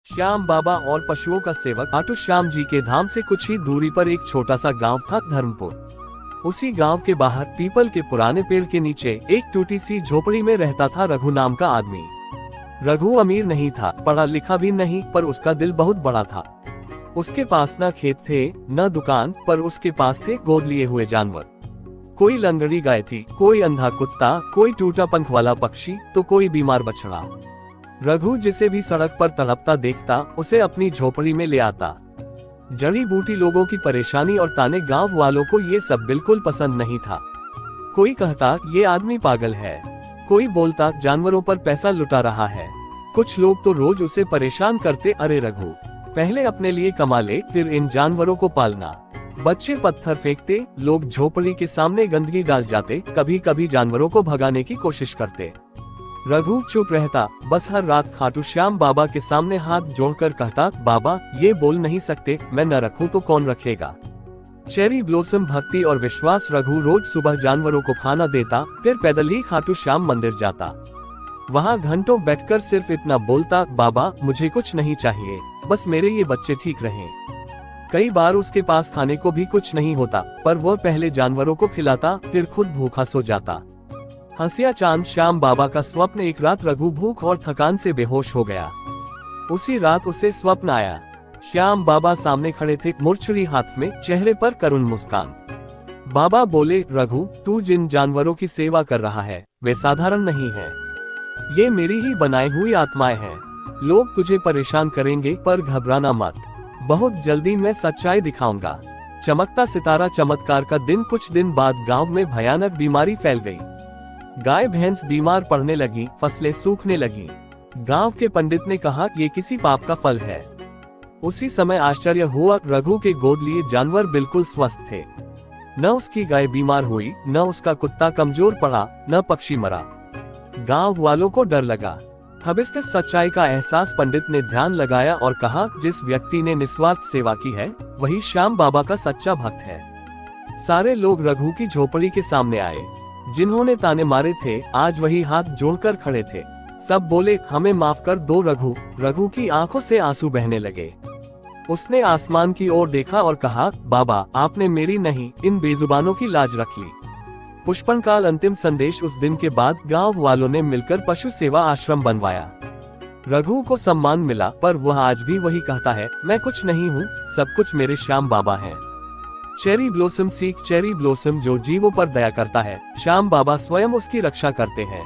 श्याम बाबा और पशुओं का सेवक खाटू श्याम जी के धाम से कुछ ही दूरी पर एक छोटा सा गांव था धर्मपुर। उसी गांव के बाहर पीपल के पुराने पेड़ के नीचे एक टूटी सी झोपड़ी में रहता था रघु नाम का आदमी। रघु अमीर नहीं था, पढ़ा लिखा भी नहीं, पर उसका दिल बहुत बड़ा था। उसके पास न खेत थे न दुकान, पर उसके पास थे गोद लिए हुए जानवर। कोई लंगड़ी गाय थी, कोई अंधा कुत्ता, कोई टूटा पंख वाला पक्षी, तो कोई बीमार बछड़ा। रघु जिसे भी सड़क पर तड़पता देखता उसे अपनी झोपड़ी में ले आता। जड़ी बूटी लोगों की परेशानी और ताने गांव वालों को ये सब बिल्कुल पसंद नहीं था। कोई कहता ये आदमी पागल है, कोई बोलता जानवरों पर पैसा लुटा रहा है। कुछ लोग तो रोज उसे परेशान करते, अरे रघु पहले अपने लिए कमा ले, फिर इन जानवरों को पालना। बच्चे पत्थर फेंकते, लोग झोपड़ी के सामने गंदगी डाल जाते, कभी कभी जानवरों को भगाने की कोशिश करते। रघु चुप रहता, बस हर रात खाटू श्याम बाबा के सामने हाथ जोड़कर कहता, बाबा ये बोल नहीं सकते, मैं न रखूं तो कौन रखेगा। चेरी ब्लॉसम भक्ति और विश्वास। रघु रोज सुबह जानवरों को खाना देता, फिर पैदल ही खाटू श्याम मंदिर जाता। वहाँ घंटों बैठकर सिर्फ इतना बोलता, बाबा मुझे कुछ नहीं चाहिए, बस मेरे ये बच्चे ठीक रहें। कई बार उसके पास खाने को भी कुछ नहीं होता, पर वह पहले जानवरों को खिलाता, फिर खुद भूखा सो जाता। हंसिया चांद श्याम बाबा का स्वप्न। एक रात रघु भूख और थकान से बेहोश हो गया। उसी रात उसे स्वप्न आया, श्याम बाबा सामने खड़े थे, मुरछड़ी हाथ में, चेहरे पर करुण मुस्कान। बाबा बोले, रघु तू जिन जानवरों की सेवा कर रहा है वे साधारण नहीं है, ये मेरी ही बनाई हुई आत्माएं हैं। लोग तुझे परेशान करेंगे, पर घबराना मत, बहुत जल्दी मैं सच्चाई दिखाऊंगा। चमकता सितारा चमत्कार का दिन। कुछ दिन बाद गांव में भयानक बीमारी फैल गई। गाय भैंस बीमार पड़ने लगी, फसलें सूखने लगी। गांव के पंडित ने कहा ये किसी पाप का फल है। उसी समय आश्चर्य हुआ, रघु के गोद लिए जानवर बिल्कुल स्वस्थ थे। न उसकी गाय बीमार हुई, न उसका कुत्ता कमजोर पड़ा, न पक्षी मरा। गांव वालों को डर लगा। तब इसके सच्चाई का एहसास पंडित ने ध्यान लगाया और कहा, जिस व्यक्ति ने निस्वार्थ सेवा की है वही श्याम बाबा का सच्चा भक्त है। सारे लोग रघु की झोपड़ी के सामने आए। जिन्होंने ताने मारे थे आज वही हाथ जोड़कर खड़े थे। सब बोले, हमें माफ कर दो रघु। रघु की आंखों से आंसू बहने लगे। उसने आसमान की ओर देखा और कहा, बाबा आपने मेरी नहीं इन बेजुबानों की लाज रख ली। पुष्पनकाल अंतिम संदेश। उस दिन के बाद गांव वालों ने मिलकर पशु सेवा आश्रम बनवाया। रघु को सम्मान मिला, पर वह आज भी वही कहता है, मैं कुछ नहीं हूँ, सब कुछ मेरे श्याम बाबा हैं। चेरी ब्लॉसम सीख। चेरी ब्लॉसम जो जीवों पर दया करता है, श्याम बाबा स्वयं उसकी रक्षा करते हैं।